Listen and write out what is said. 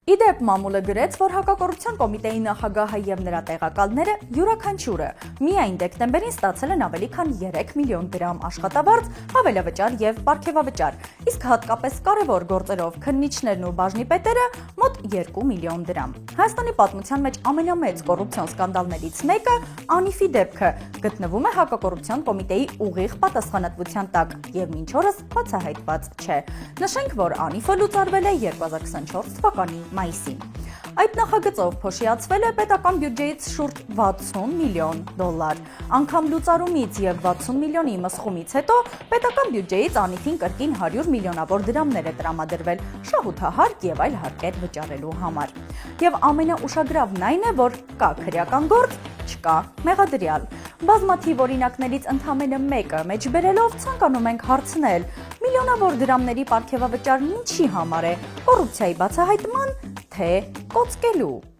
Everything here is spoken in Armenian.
Իդեպ մամուլը գրեց, որ հակակոռուպցիոն կոմիտեի նախագահը եւ նրա տեղակալները յուրաքանչյուրը միայն դեկտեմբերին ստացել են ավելի քան 3 միլիոն դրամ աշխատավարձ, հավելավճար եւ պարգևավճար, իսկ հատկապես կարևոր գործերով քննիչներն ու բաժնիպետերը մոտ 2 միլիոն դրամ։ Հայաստանի պատմության մեջ ամենամեծ կոռուպցիոն սկանդալներից մեկը Անիֆի դեպքը գտնվում է հակակոռուպցիոն կոմիտեի ուղիղ պատասխանատվության տակ եւ մինչ օրս բացահայտված չէ։ Նշենք, որ Անիֆը լուծարվել է 2024 թվականի մայիսին։ Այդ նախագծով փոշիացվել է պետական բյուջեից շուրջ 60 միլիոն դոլար։ Անգամ լուծարումից եւ 60 միլիոնի մսխումից հետո պետական բյուջեից Անիֆին կրկին 100 միլիոնավոր դրամներ է տրամադրվել շահութահարկ եւ այլ հարկեր վճարելու համար։ Եվ ամենաուշագրավն այն է, որ կա քրեական գործ, չկա մեղադրյալ։ Բազմաթիվ օրինակներից ընդամենը մեկը մեջբերելով ցանկանում ենք հարցնել. միլիոնավոր դրամների պարգևավճարն ինչի համար է՝ կոռուպցիայի բացահայտման, թե կոծկելու։